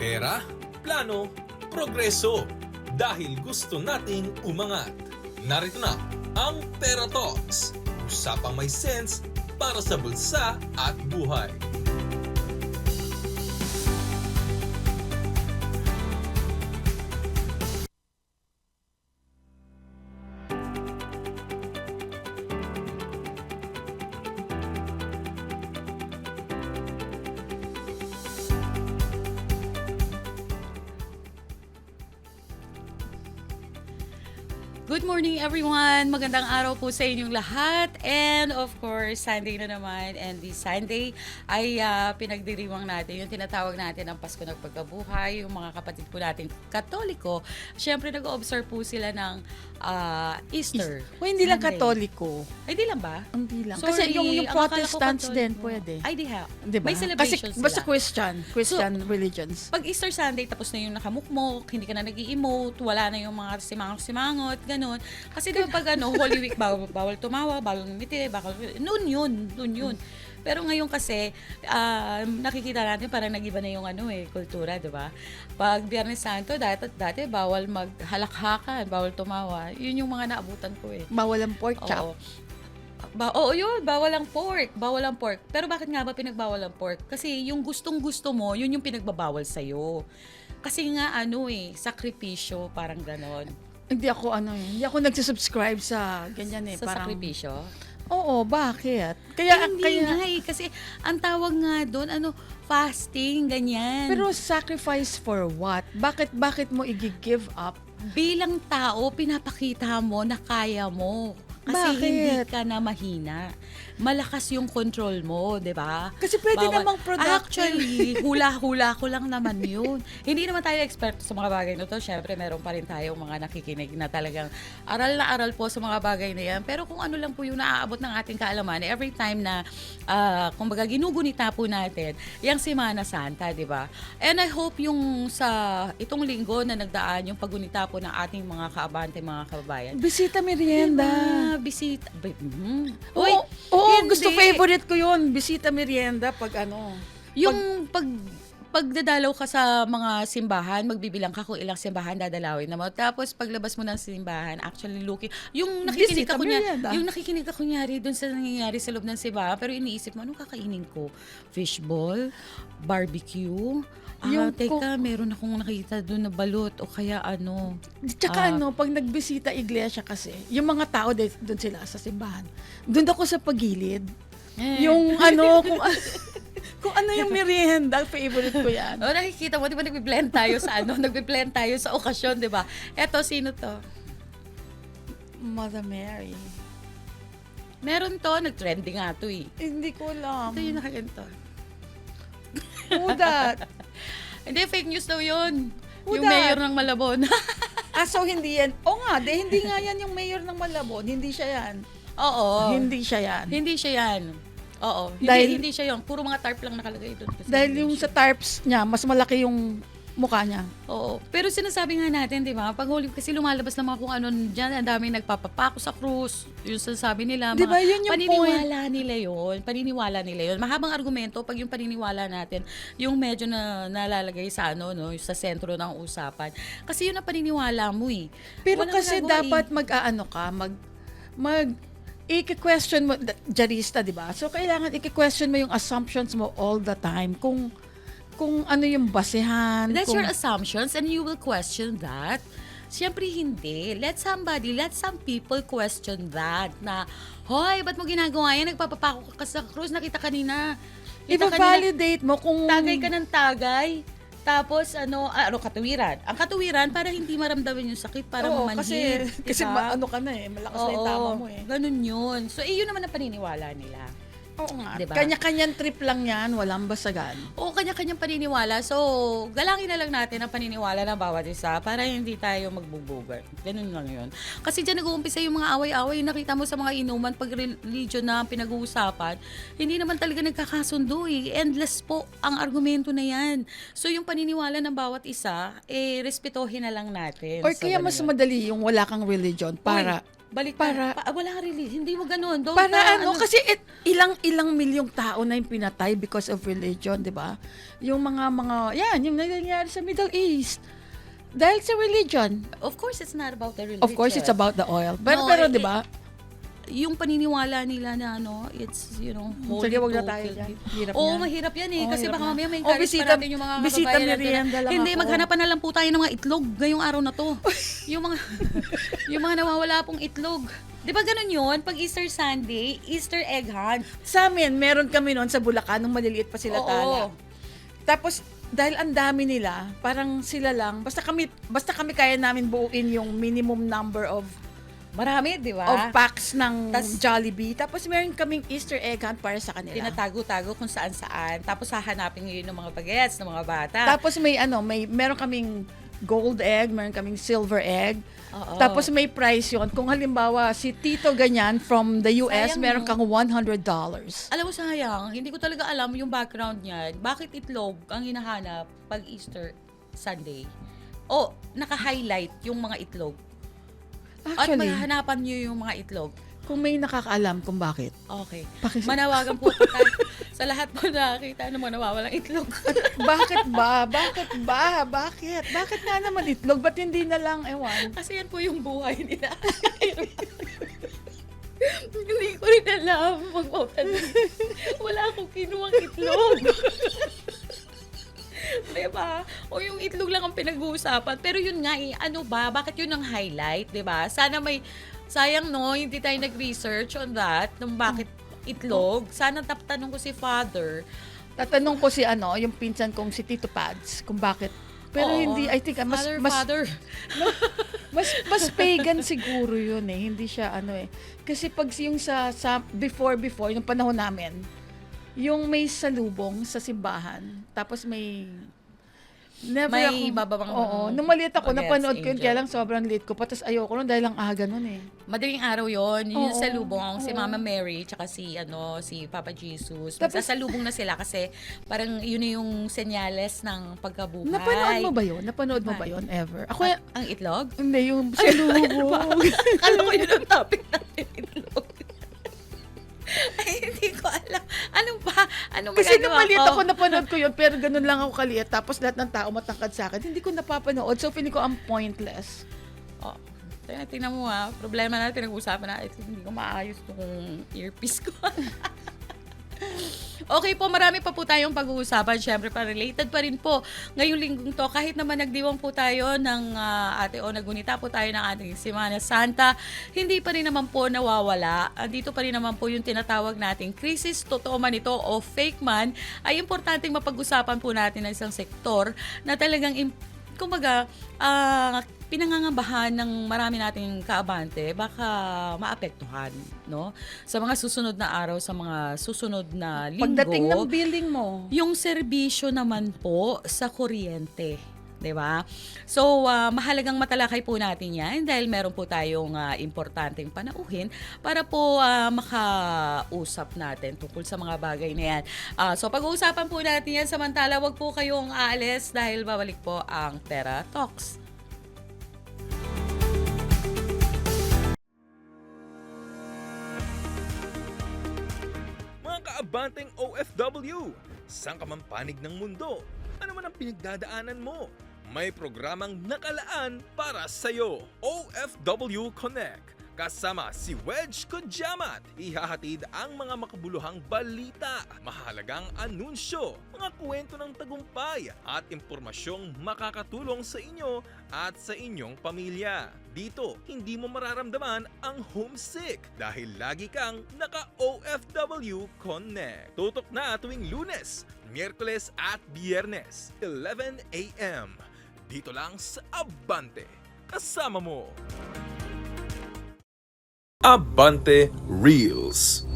Pera, plano, progreso. Dahil gusto nating umangat. Narito na ang Pera Talks. Usapang may sense para sa bulsa at buhay. Good morning everyone! Magandang araw po sa inyong lahat. And of course, Sunday na naman. And this Sunday ay pinagdiriwang natin yung tinatawag natin ang Pasko ng Pagkabuhay. Yung mga kapatid po natin Katoliko, syempre nag-observe po sila ng Easter. O hindi lang Sunday. Katoliko. Ay, di lang ba? Hindi lang. Sorry, Kasi yung ang akala ko Protestants Katoliko. din pwede. Ay, di ha. Diba? May celebrations Kasi basta sila. Christian religions. Pag Easter Sunday, tapos na yung nakamukmok, hindi ka na nag-i-emote, wala na yung mga simangot-simangot, ganun. Kasi diba pag Holy Week, bawal tumawa, bawal ngumiti, noon yun. Pero ngayon kasi, nakikita natin parang nag-iba na yung kultura, diba? Pag Biyernes Santo, dati bawal maghalakhakan, bawal tumawa. Yun yung mga naabutan ko eh. Bawal ang pork chop. Oo, yun, bawal ang pork. Pero bakit nga ba pinagbawal ang pork? Kasi yung gustong-gusto mo, yun yung pinagbabawal sa'yo. Kasi nga sakripisyo, parang ganon. Hindi ako nagsasubscribe sa ganyan Sa parang, sakripisyo? Oo, bakit? Kaya, Hindi nga kasi ang tawag nga doon, fasting, ganyan. pero sacrifice for what? Bakit mo i-give up? Bilang tao, pinapakita mo na kaya mo. Kasi Bakit? hindi ka na mahina. Malakas yung control mo, di ba? Kasi pwede namang productive. Actually, hula-hula ko lang naman yun. Hindi naman tayo expert sa mga bagay na to. Siyempre, meron pa rin tayong mga nakikinig na talagang aral na aral po sa mga bagay na yan. Pero kung ano lang po yung naaabot ng ating kaalaman, every time na, kumbaga, ginugunita po natin, yung Semana Santa, di ba? And I hope yung itong linggo na nagdaan, yung paggunita po ng ating mga kaabante, mga kababayan. Bisita merienda. Bisita. Uy, hindi. gusto favorite ko yun. Bisita merienda pag Yung pagdadalaw ka sa mga simbahan, magbibilang ka kung ilang simbahan dadalawin na mo. Tapos paglabas mo ng simbahan, actually looking, yung nakikinig Bisita ako merienda. yung nakikinig ako nyari doon sa nangyayari sa loob ng simbahan, pero iniisip mo, anong kakainin ko? Fishball? Barbecue? Teka, meron akong nakita doon na balot o kaya Tsaka pag nagbisita iglesia kasi, yung mga tao doon sila sa simbahan. Doon ako sa pagilid. Yung kung ano yung merienda, favorite ko yan. Nakikita mo, di ba nagbe-blend tayo sa nagbe-blend tayo sa okasyon, di ba? Eto, sino to? Mother Mary. Meron to, nag-trending nga to eh. Hindi ko alam. Ito yung nakaganto. Who that? Hindi, fake news daw yun. Who Yung that? mayor ng Malabon. So hindi yan. Hindi nga yan yung mayor ng Malabon. Hindi siya yan. Oo. Hindi siya yan. Hindi siya yan. Oo. Hindi siya yun. Puro mga tarp lang nakalagay doon. Kasi Dahil hindi yung siya. sa tarps niya, mas malaki yung mukha niya. Oo. Pero sinasabi nga natin, di ba? Pag Holy, kasi lumalabas na mga kung ano dyan, ang daming nagpapapako sa krus. Yung sinasabi nila. Di ba, yun yung Paniniwala nila yun. Mahabang argumento pag yung paniniwala natin, yung medyo na nalalagay sa sa sentro ng usapan. Kasi yun ang paniniwala mo eh. Pero Walang kasi magagawa dapat i-question mo, jarista, di ba? So, kailangan i-question mo yung assumptions mo all the time. Kung ano yung basehan. That's your assumptions and you will question that. Siyempre hindi. Let some people question that na, hoy, ba't mo ginagawa yan? Nagpapapako ka sa krus, nakita kanina. I-validate mo kung... Tagay ka ng tagay. Tapos, katuwiran. Ang katuwiran, para hindi maramdaman yung sakit, para mamanhid. Kasi ka na malakas na yung tama mo Ganun yun. So, yun naman ang paniniwala nila. Oo nga. Diba? Kanya-kanyang trip lang yan, walang basagan. Oo, kanya-kanyang paniniwala. So, galangin na lang natin ang paniniwala ng bawat isa para hindi tayo magbubugar. Ganun lang yun. Kasi dyan nag-uumpisa yung mga away-away. Nakita mo sa mga inuman, pag religion na pinag-uusapan, hindi naman talaga nagkakasundo eh. Endless po ang argumento na yan. So, yung paniniwala ng bawat isa, respetuhin na lang natin. Or So, kaya ganun mas yun. madali yung wala kang religion para Balik Para- wala release. Hindi mo ganun. Don't, Para kasi ilang milyong tao na yung pinatay because of religion, di ba? Yung yung nangyayari sa Middle East. Dahil sa religion. Of course, it's not about the religion. Of course, it's about the oil. Pero, No, pero di ba? Yung paniniwala nila na it's, holy Sige, wag na to tayo kill dyan. people. Hirap Oo, yan. mahirap yan eh. Oo, Kasi hirap baka na. mamaya may Oh, encourage bisita- pa natin yung mga bisita kababayan natin. merienda lang Hindi, ako. maghanapan na lang po tayo ng mga itlog ngayong araw na to. yung mga yung mga nawawala pong itlog. Di ba ganun yun? Pag Easter Sunday, Easter egg hunt. Sa amin, meron kami noon sa Bulacan nung maliliit pa sila Oo. tala. Tapos, dahil ang dami nila, parang sila lang, basta kami kaya namin buuin yung minimum number of Marami, di ba? packs ng Tas- Jollibee. Tapos meron kaming Easter egg hunt para sa kanila. Tinatago-tago kung saan-saan. Tapos hahanapin ngayon ng mga bagets, ng mga bata. Tapos meron kaming gold egg, meron kaming silver egg. Oo. Tapos may price yon. Kung halimbawa si Tito ganyan from the US, Sayang, meron no? kang $100. Alam mo, sayang, hindi ko talaga alam yung background niyan. Bakit itlog ang hinahanap pag Easter Sunday? O, naka-highlight yung mga itlog. At Actually, mahahanapan niyo yung mga itlog. kung may nakakaalam kung bakit. Okay. Bakit? Manawagan po tayo sa lahat po nakakita ng mga nawawalang itlog. Bakit ba? Bakit ba? Bakit? Bakit nga naman itlog? Ba't hindi na lang, ewan? Kasi yan po yung buhay nila. Hindi ko rin alam. Wala akong kinuwang itlog. Diba? O yung itlog lang ang pinag-uusapan. Pero yun nga ano ba? Bakit yun ang highlight? Diba? Sana sayang no, hindi tayo nag-research on that, ng bakit itlog. Sana tanong ko si Father. Tatanong ko si yung pinsan kong si Tito Pads, kung bakit. Pero Oo. hindi, I think, Father. mas pagan siguro yun eh. Hindi siya Kasi pag yung sa before, yung panahon namin, yung may salubong sa simbahan, tapos may May bababang Oo. Nung maliit ako, bagets, napanood ko yun, angel. kaya lang sobrang late ko. Tapos ayoko nun dahil lang aga nun eh. Madaling araw yon, yun yung Oo, salubong, si oo. Mama Mary, tsaka si Papa Jesus. Tapos- Magsasalubong na sila kasi parang yun na yung senyales ng pagkabuhay. Napanood mo ba yun? Napanood mo ba yun ever? Ako, Ang itlog? hindi, yung salubong. Alam ko yun ang topic natin, itlog. Ay, hindi ko alam. Ano ba? Anong Kasi magagawa nung maliit ko? ako, napanood ko yun, pero ganun lang ako kaliit. Tapos lahat ng tao matangkad sa akin. Hindi ko napapanood. So, feeling ko ang pointless. Oh, tingnan mo problema na pinag-uusapan na, hindi ko maayos itong earpiece ko. Okay po, marami pa po tayong pag-uusapan. Siyempre pa related pa rin po ngayong linggong to. Kahit naman nagdiwang po tayo ng nagunita po tayo ng ating Semana Santa, hindi pa rin naman po nawawala. Dito pa rin naman po yung tinatawag nating krisis, totoo man ito o fake man, ay importanteng mapag-usapan po natin ng isang sektor na talagang pinangangabahan ng marami nating kaabante, baka maapektuhan, no? Sa mga susunod na araw, sa mga susunod na linggo. Pagdating ng billing mo, Yung serbisyo naman po sa kuryente. 'Di ba? So, mahalagang matalakay po natin yan dahil meron po tayong importanteng panauhin para po makausap natin tungkol sa mga bagay na yan. So, pag-uusapan po natin yan. Samantala, wag po kayong aalis dahil babalik po ang Tera Talks. Mga kaabanteng OFW, saan ka man panig ng mundo? Ano man ang pinagdadaanan mo? May programang nakalaan para sa'yo. OFW Connect. Kasama si Wedge Kodjamat, ihahatid ang mga makabuluhang balita, mahalagang anunsyo, mga kwento ng tagumpay at impormasyong makakatulong sa inyo at sa inyong pamilya. Dito, hindi mo mararamdaman ang homesick dahil lagi kang naka-OFW Connect. Tutok na tuwing Lunes, Miyerkules at Biyernes, 11 a.m. Dito lang sa Abante. Kasama mo. Abante Reels.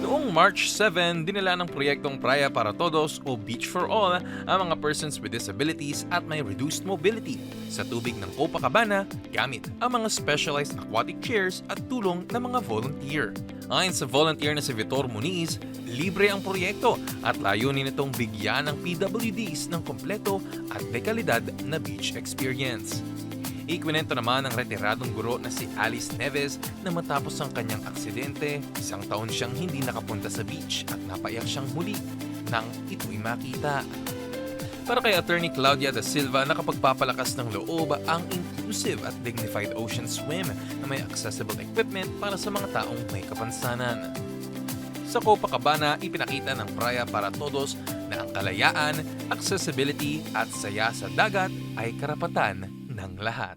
Noong March 7, dinala ng proyektong Praia para Todos o Beach for All ang mga persons with disabilities at may reduced mobility sa tubig ng Copacabana gamit ang mga specialized aquatic chairs at tulong ng mga volunteer. Ayon sa volunteer na si Vitor Muniz, libre ang proyekto at layunin itong bigyan ng PWDs ng kompleto at dekalidad na beach experience. Ikwinento naman ng retiradong guro na si Alice Neves na matapos ang kanyang aksidente, 1 taon siyang hindi nakapunta sa beach at napaiyak siyang muli nang ito'y makita. Para kay Attorney Claudia da Silva, nakapagpapalakas ng loob ang inclusive at dignified ocean swim na may accessible equipment para sa mga taong may kapansanan. Sa Copacabana, ipinakita ng Praia para Todos na ang kalayaan, accessibility at saya sa dagat ay karapatan ng lahat.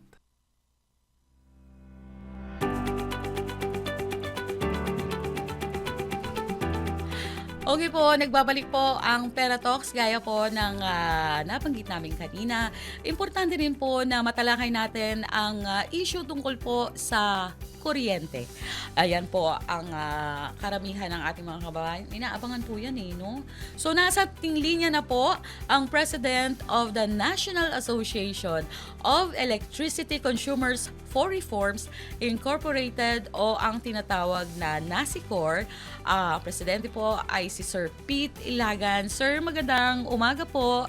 Okay po, nagbabalik po ang Pera Talks gaya po ng nabanggit namin kanina. Importante rin po na matalakay natin ang issue tungkol po sa kuryente. Ayan po ang karamihan ng ating mga kababayan. Inaabangan po yan no? So nasa ating linya na po ang President of the National Association of Electricity Consumers for Reforms Incorporated o ang tinatawag na NASICOR. Presidente po ay si Sir Pete Ilagan. Sir, magandang umaga po.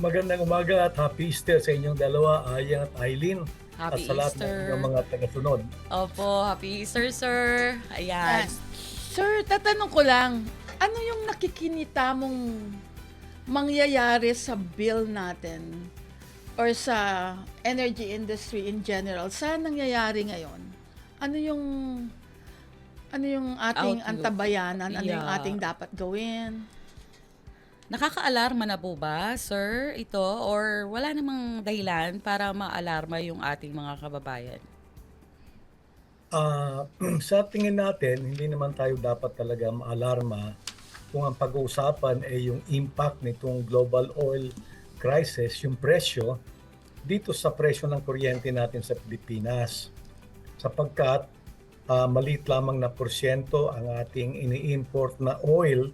Magandang umaga at happy Easter sa inyong dalawa, Ayan at Eileen. Happy at sa lahat Easter. ng mga tagasunod. Opo, happy Easter, sir. Ayan. Sir, tatanong ko lang, ano yung nakikinita mong mangyayari sa bill natin or sa energy industry in general? Saan nangyayari ngayon? Ano yung ating Outlook. antabayanan? Ano yung Yeah. ating dapat gawin? Nakaka-alarma na po ba, sir, ito? Or wala namang dahilan para ma-alarma yung ating mga kababayan? Sa tingin natin, hindi naman tayo dapat talaga maalarma kung ang pag-uusapan ay yung impact nitong global oil crisis, yung presyo, dito sa presyo ng kuryente natin sa Pilipinas. Sapagkat maliit lamang na porsyento ang ating ini-import na oil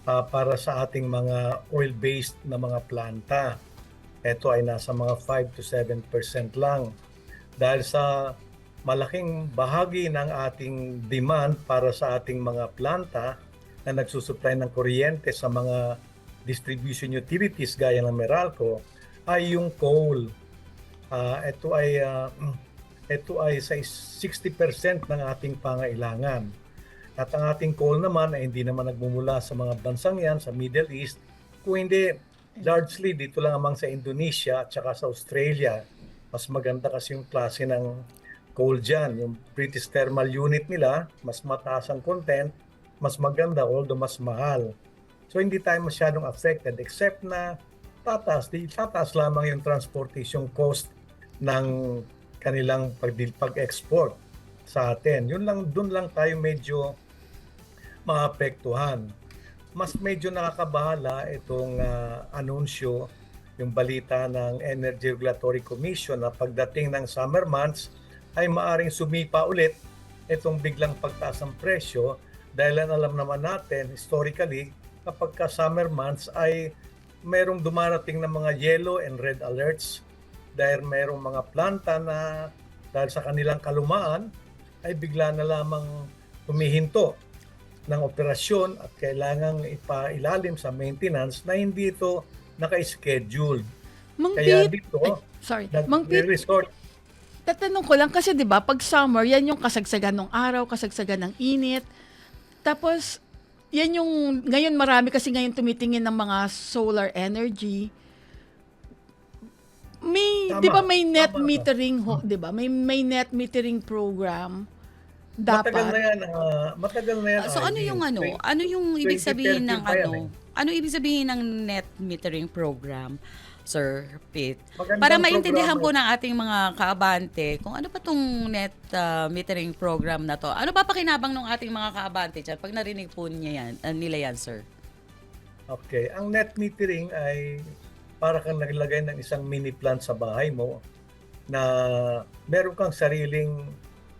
para sa ating mga oil-based na mga planta. Ito ay nasa mga 5 to 7% lang. Dahil sa malaking bahagi ng ating demand para sa ating mga planta na nagsusupply ng kuryente sa mga distribution utilities gaya ng Meralco ay yung coal. Ito ay sa 60% ng ating pangailangan. At ang ating coal naman ay hindi naman nagmumula sa mga bansang yan, sa Middle East, kung hindi largely dito lang amang sa Indonesia at saka sa Australia. Mas maganda kasi yung klase ng coal dyan. Yung British thermal unit nila, mas mataas ang content, mas maganda, although mas mahal. So hindi tayo masyadong affected except na tataas lamang yung transportation cost ng kanilang pag-export sa atin. Doon lang tayo medyo maapektuhan. Mas medyo nakakabahala itong anunsyo, yung balita ng Energy Regulatory Commission na pagdating ng summer months ay maaring sumipa ulit itong biglang pagtaas ng presyo dahil alam naman natin historically kapag ka summer months ay merong dumarating na mga yellow and red alerts dahil merong mga planta na dahil sa kanilang kalumaan ay bigla na lamang humihinto ng operasyon at kailangang ipailalim sa maintenance na hindi ito naka-schedule. Mang Kaya Pete, dito, Mang Pete, nagre-resort. tatanong ko lang kasi 'di ba pag summer, yan yung kasagsagan ng araw, kasagsagan ng init. Tapos yan yung ngayon marami kasi ngayon tumitingin ng mga solar energy. May Tama, 'di ba may net tama. metering, 'di ba? May net metering program dapat. Matagal na yan. So ano Eileen. yung ano yung ibig sabihin 2013 ng pa yan, ano ibig sabihin ng net metering program, Sir Pete? Magandang Para maintindihan po programa. ng ating mga kaabante kung ano pa tong net metering program na to. Ano ba pakinabang ng ating mga kaabante dyan pag narinig po nila yan, sir? Okay, ang net metering ay para kang naglagay ng isang mini plant sa bahay mo na meron kang sariling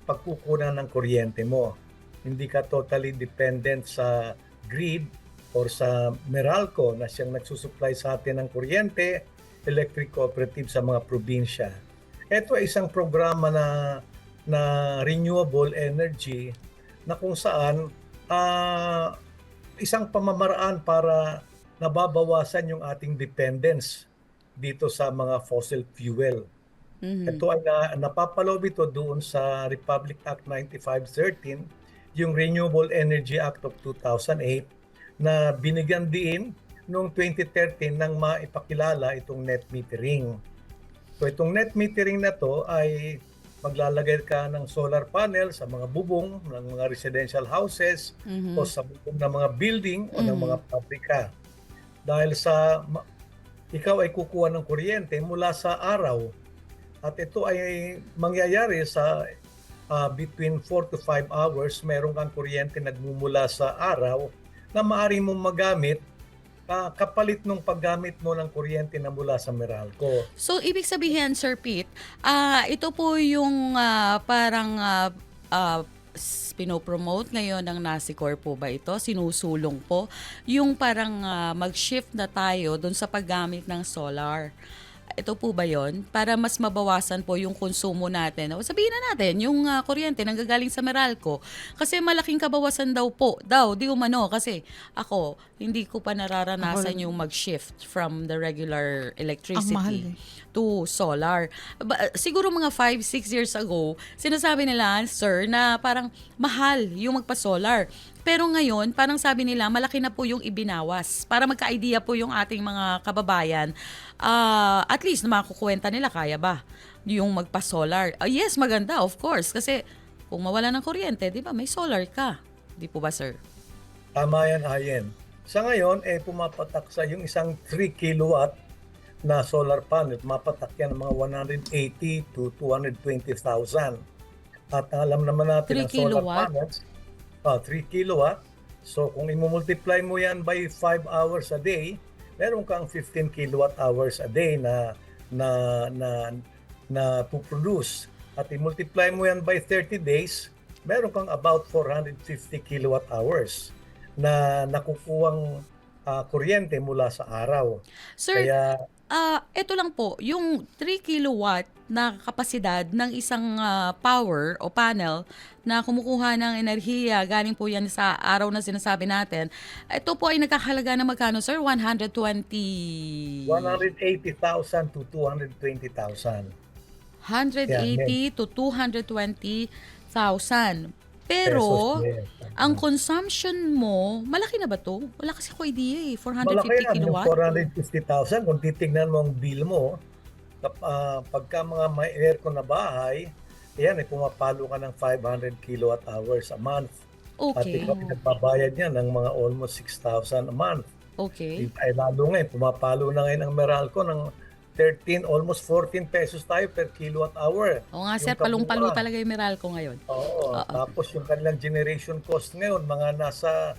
pagkukunan ng kuryente mo. Hindi ka totally dependent sa grid or sa Meralco na siyang nagsusupply sa atin ng kuryente, electric cooperative sa mga probinsya. Ito ay isang programa na renewable energy na kung saan isang pamamaraan para nababawasan yung ating dependence dito sa mga fossil fuel. Ito ay napapaloob ito doon sa Republic Act 9513, yung Renewable Energy Act of 2008 na binigyan din noong 2013 nang maipakilala itong net metering. So itong net metering na to ay maglalagay ka ng solar panel sa mga bubong ng mga residential houses o sa bubong ng mga building o ng mga pabrika. Dahil ikaw ay kukuha ng kuryente mula sa araw at ito ay mangyayari sa between 4 to 5 hours, meron kang kuryente nagmumula sa araw na maaari mong magamit kapalit nung paggamit mo ng kuryente na mula sa Meralco. So, ibig sabihin, Sir Pete, ito po yung parang pinopromote ngayon ng NASICOR po ba ito? Sinusulong po yung parang mag-shift na tayo dun sa paggamit ng solar. Ito po ba yon? Para mas mabawasan po yung konsumo natin. O sabihin na natin, yung kuryente nanggagaling sa Meralco. Kasi malaking kabawasan di umano. Kasi ako, hindi ko pa nararanasan yung mag-shift from the regular electricity to solar. Siguro mga 5-6 years ago, sinasabi nila, sir, na parang mahal yung magpa-solar. Pero ngayon, parang sabi nila, malaki na po yung ibinawas. Para magka-idea po yung ating mga kababayan, at least na makukuwenta nila, kaya ba yung magpa-solar? Yes, maganda, of course. Kasi kung mawala ng kuryente, di ba, may solar ka. Di po ba, sir? Tama yan, Ayen. Sa ngayon, pumapatak sa yung isang 3 kilowatt na solar panel, mapatak yan ng mga 180 to 220,000. At alam naman natin ang solar panels, 3 kilowatt. So kung i-multiply mo yan by 5 hours a day, meron kang 15 kilowatt hours a day na puproduce. At i-multiply mo yan by 30 days, meron kang about 450 kilowatt hours na nakukuhang kuryente mula sa araw. Sir, ito lang po, yung 3 kilowatt na kapasidad ng isang power o panel na kumukuha ng enerhiya, galing po yan sa araw na sinasabi natin. Ito po ay nagkakahalaga na magkano, sir? 180,000 to 220,000. 180 to 220,000. Pero, pesos, yes. ang consumption mo, malaki na ba to? Wala kasi ko idea 450 Malaki yan, kilowatt. yung 450,000. Kung titignan mo ang bill mo, pagka mga may aircon na bahay, yan, pumapalo ka ng 500 kilowatt hours a month. At Okay. ikaw nagbabayad niya ng mga almost 6,000 a month. Okay. Ay lalo ngayon, pumapalo na ngayon ang Meralco ng 13, almost 14 pesos tayo per kilowatt hour. O nga, Yung sir, palong-palo kamura. talaga yung Meralco ngayon. Oo. Tapos yung kanilang generation cost ngayon, mga nasa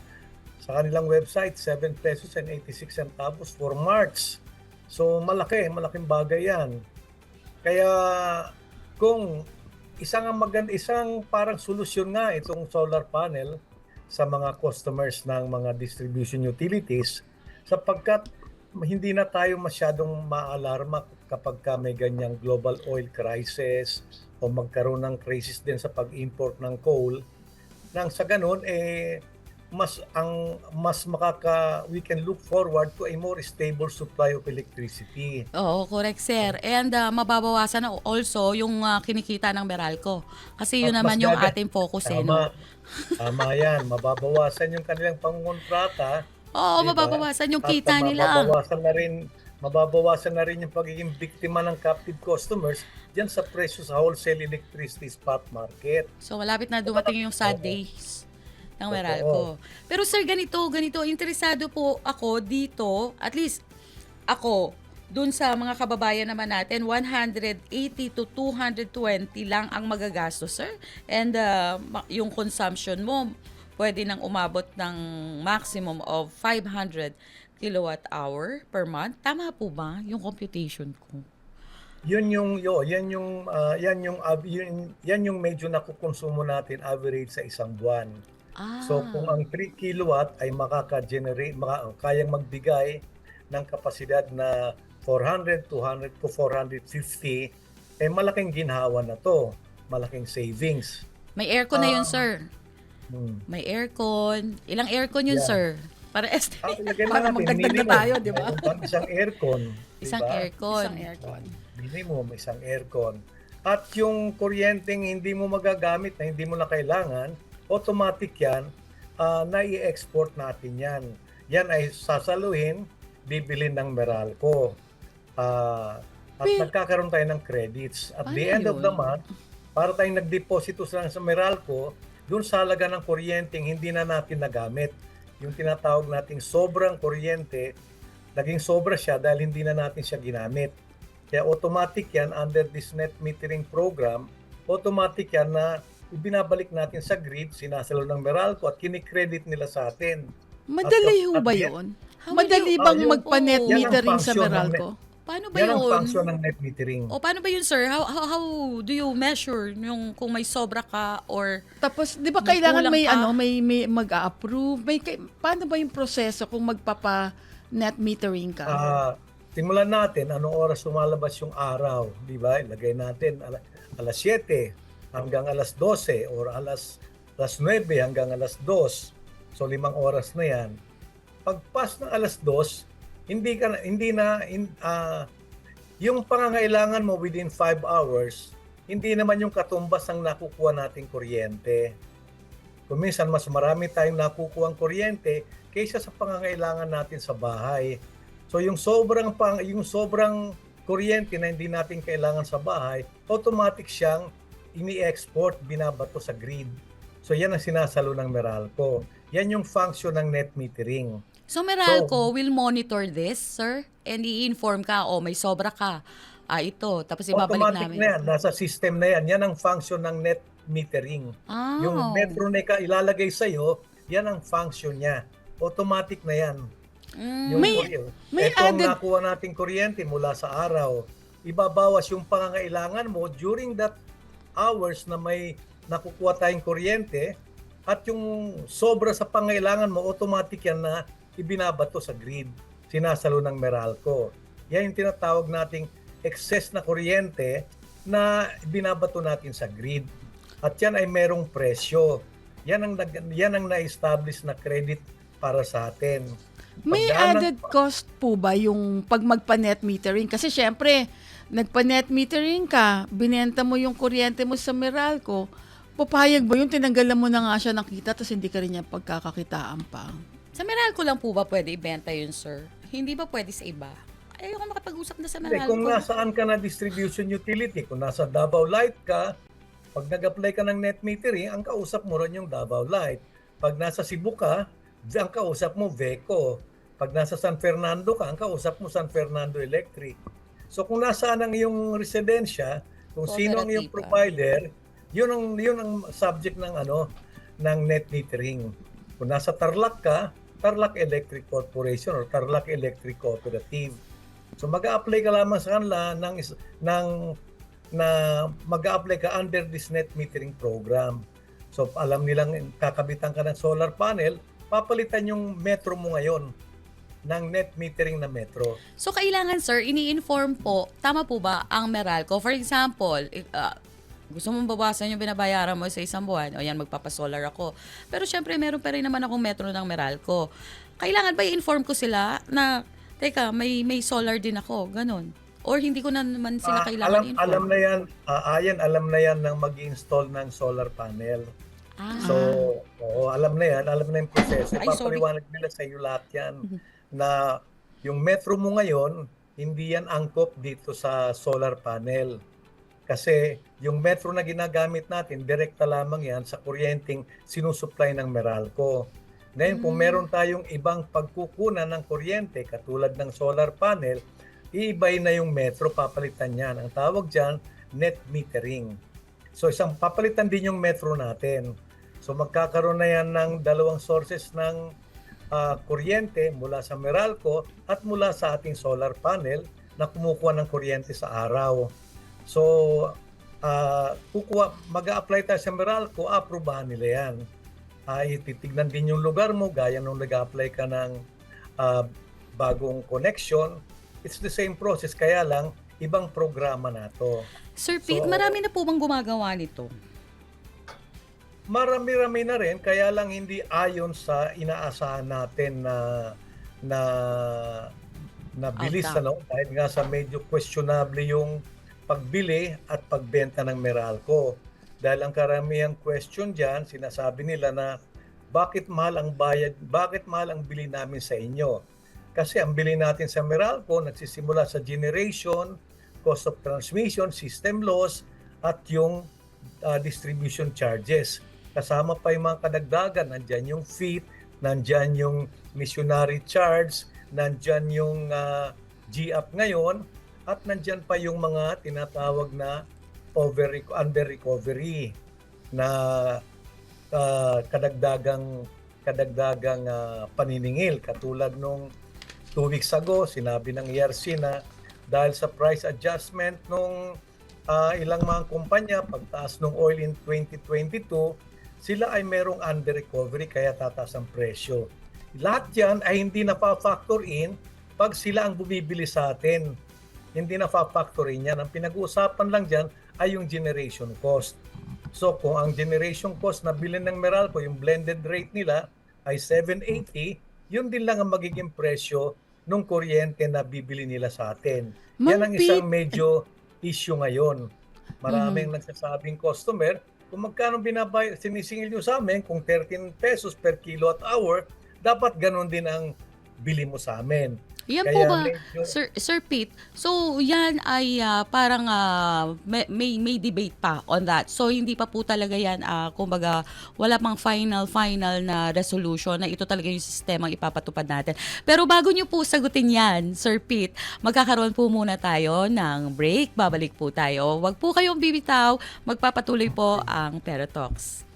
sa kanilang website, 7 pesos and 86 centavos for March. So malaking bagay yan. Kaya kung isang parang solusyon nga itong solar panel sa mga customers ng mga distribution utilities, sapagkat hindi na tayo masyadong maalarma kapag may ganyang global oil crisis o magkaroon ng crisis din sa pag-import ng coal. Nang sa ganun, we can look forward to a more stable supply of electricity. Oo, correct, sir. And mababawasan na also yung kinikita ng Meralco. Kasi yun At naman mas yung gaga- ating focus, no? Tama yan. Mababawasan yung kanilang pangontrata. Oo, Diba? mababawasan yung At kita nila. mababawasan na rin yung pagiging biktima ng captive customers diyan sa presyo sa wholesale electricity spot market. So, malapit na dumating yung sad days ng Meralco. Pero sir, ganito, interesado po ako dito, at least ako, dun sa mga kababayan naman natin, 180 to 220 lang ang magagastos, sir. And yung consumption mo, pwede nang umabot ng maximum of 500 kilowatt hour per month. Tama po ba yung computation ko? Yan yung medyo nakukonsumo natin average sa isang buwan. So kung ang 3 kilowatt ay kayang magbigay ng kapasidad na 400 to 450, malaking ginhawa na to, malaking savings. May aircon na yun, sir. May aircon. Ilang aircon yun, Yeah. sir? Para estimate. Lagyan Para natin, magdagdag na minimum, tayo, di ba? mayroon pang isang aircon. di Isang ba? aircon. Isang aircon. Minimum, isang aircon. At yung kuryenteng hindi mo magagamit na hindi mo na kailangan, automatic yan, na-i-export natin yan. Yan ay sasaluhin, bibilin ng Meralco. At Pero- nagkakaroon tayo ng credits. At the Paano end of the yun? month, para tayong nagdeposito sa Meralco, dun sa halaga ng kuryenteng hindi na natin nagamit. Yung tinatawag nating sobrang kuryente, naging sobra siya dahil hindi na natin siya ginamit. Kaya automatic yan under this net metering program, automatic yan na ibinabalik natin sa grid, sinasalo ng Meralco at kinikredit nila sa atin. Madali ho At ba the- yun? How Madali will you- bang Oo. magpa-net Yan ang metering sa function ng Meralco? Paano ba Yan ang yun? function ng net metering. O paano ba yun, sir? How do you measure yung kung may sobra ka or Tapos, di ba May kailangan kulang may pa. may mag-a-approve? Paano ba yung proseso kung magpapa-net metering ka? Simulan natin anong oras lumalabas yung araw, di ba? Ilagay natin alas 7 hanggang alas 12 or alas 9 hanggang alas 2. So 5 oras na 'yan. Pagpas ng alas 2, yung pangangailangan mo within 5 hours, hindi naman yung katumbas ng nakukuha nating kuryente. Kung minsan mas marami tayong nakukuhang kuryente kaysa sa pangangailangan natin sa bahay. So yung sobrang kuryente na hindi natin kailangan sa bahay, automatic siyang ini-export, binabato sa grid. So yan ang sinasalo ng Meralco. Yan yung function ng net metering. So Meralco will monitor this, sir? And i-inform ka, may sobra ka. Ito. Tapos ibabalik Automatic namin. na yan, nasa system na yan. Yan ang function ng net metering. Yung Metronet ilalagay sa'yo, yan ang function niya. Automatic na yan. Yung may Ito ang added- nakuha nating kuryente mula sa araw. Ibabawas yung pangangailangan mo during that hours na may nakukuha tayong kuryente at yung sobra sa pangangailangan mo, automatic yan na ibinabato sa grid. Sinasalo ng Meralco. Yan yung tinatawag nating excess na kuryente na binabato natin sa grid. At yan ay merong presyo. Yan ang na-establish na credit para sa atin. May Pagdaan ng- added cost po ba yung pag magpa-net metering? Kasi syempre, nagpa-net metering ka, binenta mo yung kuryente mo sa Meralco, papayag ba yung tinanggalan mo na nga siya ng kita tapos hindi ka rin niya pagkakakitaan pa? Sa Meralco lang po ba pwede ibenta yun, sir? Hindi ba pwede sa iba? Ayoko makapag-usap na sa Hindi, Meralco. kung nasaan ka na distribution utility, kung nasa Davao Light ka, pag nag-apply ka ng net metering, ang kausap mo rin yung Davao Light. Pag nasa Cebu ka, ang kausap mo VECO. Pag nasa San Fernando ka, ang kausap mo San Fernando Electric. So kung nasaan ang iyong residensya, kung sino ang iyong Kooperatiba. provider, yun ang subject ng net metering. Kung nasa Tarlac ka, Tarlac Electric Corporation or Tarlac Electric Cooperative. So mag-a-apply ka lamang sa kanila na mag-a-apply ka under this net metering program. So alam nilang kakabitan ka ng solar panel, papalitan yung metro mo ngayon ng net metering na metro. So kailangan, sir, ini-inform po, tama po ba ang Meralco? For example, gusto mong bawasan yung binabayaran mo sa isang buwan, o yan, magpapasolar ako. Pero syempre, meron pa rin naman akong metro ng Meralco. Kailangan ba i-inform ko sila na, teka, may solar din ako, ganun? Or hindi ko na naman sila kailangan i-inform? Alam na yan, alam na yan ng mag-install ng solar panel. So, alam na yung proseso. Ay, sorry. Papaliwanag nila sa iyo lahat yan. Na yung metro mo ngayon, hindi yan angkop dito sa solar panel. Kasi yung metro na ginagamit natin, direkta lamang yan sa kuryenteng sinusupply ng Meralco. Ngayon, kung meron tayong ibang pagkukunan ng kuryente, katulad ng solar panel, iibay na yung metro, papalitan yan. Ang tawag dyan, net metering. So papalitan din yung metro natin. So magkakaroon na yan ng dalawang sources ng kuryente mula sa Meralco at mula sa ating solar panel na kumukuha ng kuryente sa araw. So mag-a-apply tayo sa Meralco, aprubahan nila yan. Ititignan din yung lugar mo, gaya nung nag-a-apply ka ng bagong connection. It's the same process, kaya lang ibang programa na to. Sir Pete, marami na po bang gumagawa nito? marami-rami na rin, kaya lang hindi ayon sa inaasahan natin na na bilis, Outcome. dahil nga sa medyo questionable yung pagbili at pagbenta ng Meralco. Dahil ang karamihang question diyan, sinasabi nila na bakit mahal ang bayad, bakit mahal ang bili namin sa inyo? Kasi ang bili natin sa Meralco nagsisimula sa generation, cost of transmission, system loss, at yung distribution charges. Kasama pa yung mga kadagdagan, nandyan yung FEEP, nandyan yung missionary charge, nandyan yung GAP ngayon, at nandyan pa yung mga tinatawag na under recovery na kadagdagang paniningil. Katulad nung 2 weeks ago, sinabi ng ERC na dahil sa price adjustment nung ilang mga kumpanya, pagtaas ng oil in 2022, sila ay merong under recovery kaya tataas ang presyo. Lahat yan ay hindi na-factor in pag sila ang bumibili sa atin. Hindi na-factor in yan. Ang pinag-uusapan lang dyan ay yung generation cost. So kung ang generation cost na bilhin ng Meralco, yung blended rate nila ay 780, yun din lang ang magiging presyo ng kuryente na bibili nila sa atin. Yan ang isang medyo issue ngayon. Maraming nagsasabing customer, kung magkano sinisingil nyo sa amin, kung 13 pesos per kilowatt hour, dapat ganun din ang bili mo sa amin. Yan Kaya po ba, medyo- Sir Pete? So, yan ay parang may debate pa on that. So, hindi pa po talaga yan, kumbaga, wala pang final na resolution na ito talaga yung sistemang ipapatupad natin. Pero bago nyo po sagutin yan, Sir Pete, magkakaroon po muna tayo ng break. Babalik po tayo. Huwag po kayong bibitaw. Magpapatuloy po ang Tera Talks.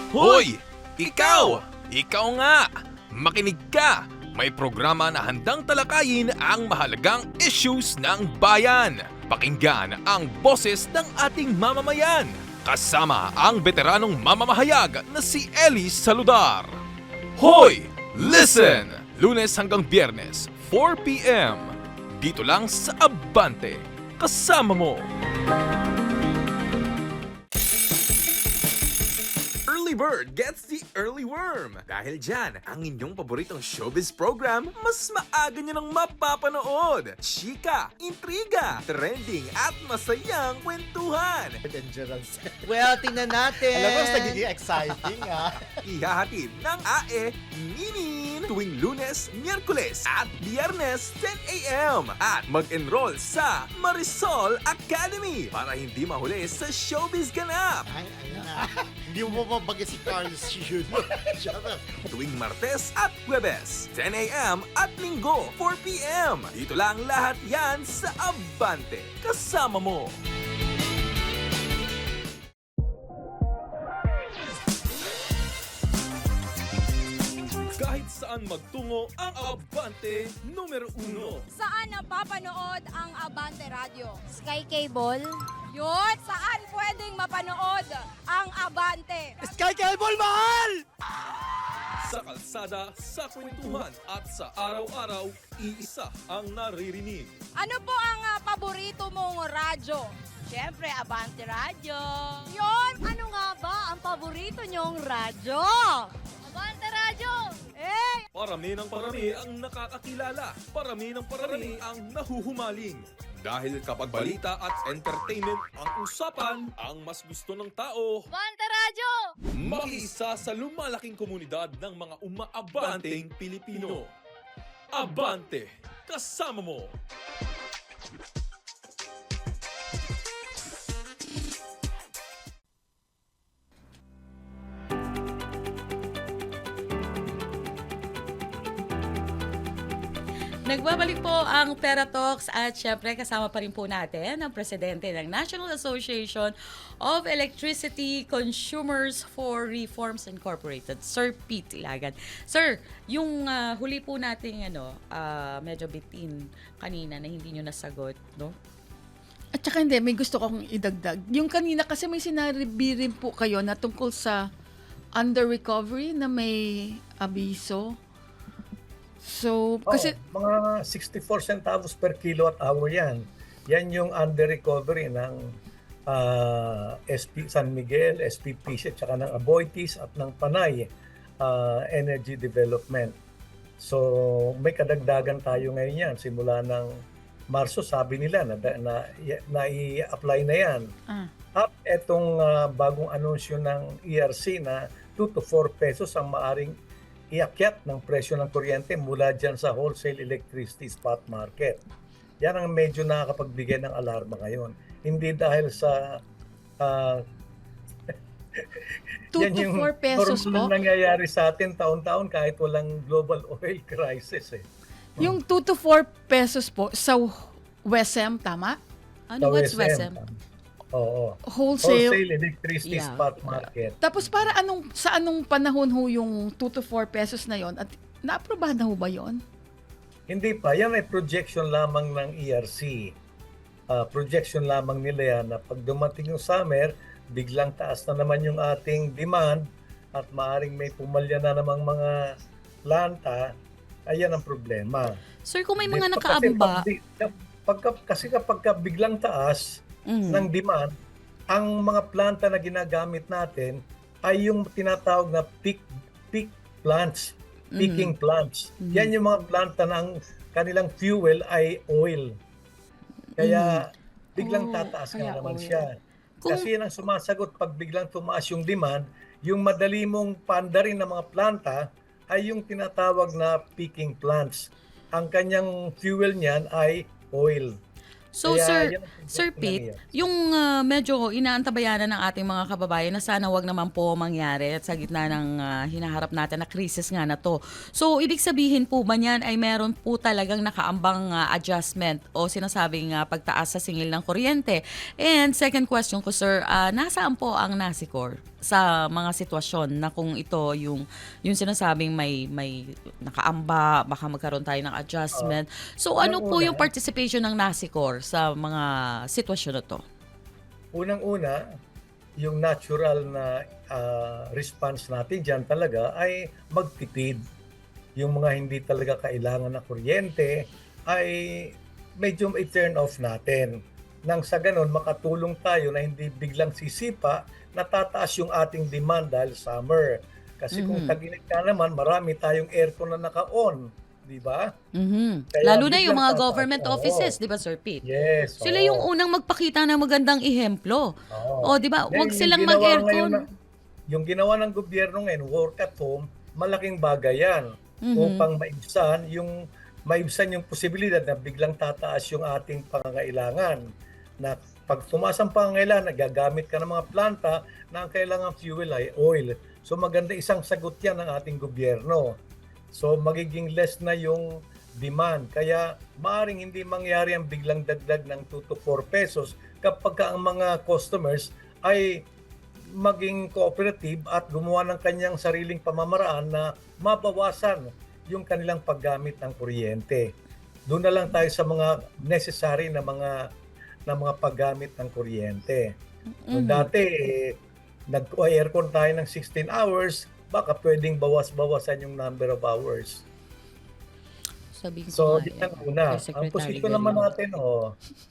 Hoy! Ikaw! Ikaw nga! Makinig ka! May programa na handang talakayin ang mahalagang issues ng bayan. Pakinggan ang boses ng ating mamamayan. Kasama ang veteranong mamamahayag na si Ellie Saludar. Hoy! Listen! Lunes hanggang Biyernes, 4 p.m. Dito lang sa Abante. Kasama mo! Early bird gets the early worm. Dahil dyan, ang inyong paboritong showbiz program, mas maaga nyo nang mapapanood. Chika, intriga, trending at masayang kwentuhan. Endurance. Well, tingnan natin. Alam mo, mas nagiging exciting, Ihahatid ng AE Ninin tuwing Lunes, Miyerkules at Biyernes 10 a.m. At mag-enroll sa Marisol Academy para hindi mahuli sa showbiz ganap. Ay, ayun na. Hindi mo mabagay si Carlos yun. Tuwing Martes at Huwebes, 10 a.m. at Linggo, 4 p.m. Dito lang lahat yan sa Abante. Kasama mo. Kahit saan magtungo ang Abante numero 1. Saan napapanood ang Abante Radio? Sky Cable. Yun! Saan pwedeng mapanood ang Abante? Sky Cable, mahal! Sa kalsada, sa kwentuhan at sa araw-araw, iisa ang naririnig. Ano po ang paborito mong radyo? Siyempre, Abante Radio. Yun! Ano nga ba ang paborito niyong radyo? Abante Radio! Eh! Parami ng parami ang nakakakilala. Parami ng parami ang nahuhumaling. Dahil kapag balita at entertainment ang usapan, ang mas gusto ng tao, Abante Radio! makiisa sa lumalaking komunidad ng mga umaabanteng Pilipino. Abante, kasama mo! Nagbabalik po ang Tera Talks at syempre kasama pa rin po natin ang presidente ng National Association of Electricity Consumers for Reforms Incorporated, Sir Pete Ilagan. Sir, yung huli po nating medyo bitin kanina na hindi nyo nasagot, no? At saka hindi, may gusto kong idagdag. Yung kanina kasi may sinabi rin po kayo na tungkol sa under recovery na may abiso. So, kasi mga 64 centavos per kilowatt hour yan. Yan yung under recovery ng SP San Miguel, SPPC, at saka ng Aboitiz at ng Panay Energy Development. So may kadagdagan tayo ngayon yan. Simula ng Marso, sabi nila na i-apply na yan. At etong bagong anunsyo ng ERC na 2 to 4 pesos ang maaring iakyat ng presyo ng kuryente mula dyan sa wholesale electricity spot market. Yan ang medyo nakakapagbigay ng alarma ngayon. Hindi dahil sa 2 to 4 pesos normal po. na nangyayari sa atin taon-taon kahit walang global oil crisis eh. Yung 2 to 4 pesos po sa WESM, tama? Ano what's Sa WESM? Oo. Wholesale. Wholesale electricity Yeah. spot market. Tapos para sa anong panahon ho yung 2 to 4 pesos na yon at naaprobahan na ho ba yon? Hindi pa. Yan ay projection lamang ng ERC. Projection lamang nila yan na pag dumating yung summer, biglang taas na naman yung ating demand at maaring may pumalya na namang mga planta, ayan ang problema. Sir, kung may mga Dito nakaamba, kasi kapag biglang taas ng demand, ang mga planta na ginagamit natin ay yung tinatawag na peak plants, peaking plants. Yan yung mga planta na ang kanilang fuel ay oil. Kaya biglang tataas kaya nga naman oil. siya. Kasi yan ang sumasagot pag biglang tumaas yung demand, yung madali mong paandarin ng mga planta ay yung tinatawag na peaking plants. Ang kanyang fuel niyan ay oil. so Kaya yan ang Sir problema Pete, niya. yung medyo inaantabayanan ng ating mga kababayan na sana wag naman po mangyari at sa gitna ng hinaharap natin na krisis nga na to. So, ibig sabihin po ba niyan ay meron po talagang nakaambang adjustment o sinasabing pagtaas sa singil ng kuryente? And second question ko, sir, nasaan po ang NASICOR sa mga sitwasyon na kung ito yung sinasabing may nakaamba, baka magkaroon tayo ng adjustment. So, ano po yung participation ng NASICOR sa mga sitwasyon na to? Unang-una, yung natural na response natin dyan talaga ay magtipid. Yung mga hindi talaga kailangan na kuryente ay medyo i-turn off natin. Nang sa ganun, makatulong tayo na hindi biglang sisipa na tataas yung ating demand dahil summer. Kasi kung tag-init ka naman, marami tayong aircon na naka-on. Di ba? Kaya Lalo na yung biglang mga tataas. government Oo. offices, di ba, Sir Pete? Yes. Sila oo. yung unang magpakita ng magandang ihemplo. Oo. O, di ba? Then, Huwag yung silang ginawa mag-aircon. ngayon yung ginawa ng gobyerno ngayon, work at home, malaking bagay yan upang maibsan yung posibilidad na biglang tataas yung ating pangangailangan. Na pag tumaas ang pangangailangan, nagagamit ka ng mga planta na ang kailangan fuel ay oil. So maganda isang sagot yan ng ating gobyerno. So magiging less na yung demand. Kaya maaring hindi mangyari ang biglang dagdag ng 2 to 4 pesos kapag ang mga customers ay maging cooperative at gumawa ng kanyang sariling pamamaraan na mabawasan yung kanilang paggamit ng kuryente. Doon na lang tayo sa mga necessary na mga paggamit ng kuryente. Kung dati, nag-aircon tayo ng 16 hours, baka pwedeng bawas-bawasan yung number of hours. Sabihin ko So, nga, yun ang una. kay Ang Secretary posisyon naman Garillo. natin,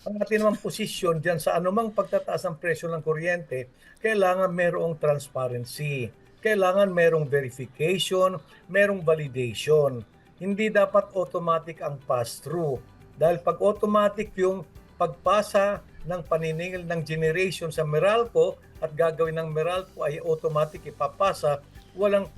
ang ating naman posisyon dyan sa anumang pagtataas ng presyo ng kuryente, kailangan merong transparency, kailangan merong verification, merong validation. Hindi dapat automatic ang pass-through. Dahil pag automatic yung pagpasa ng paniningil ng generation sa Meralco at gagawin ng Meralco ay automatic ipapasa,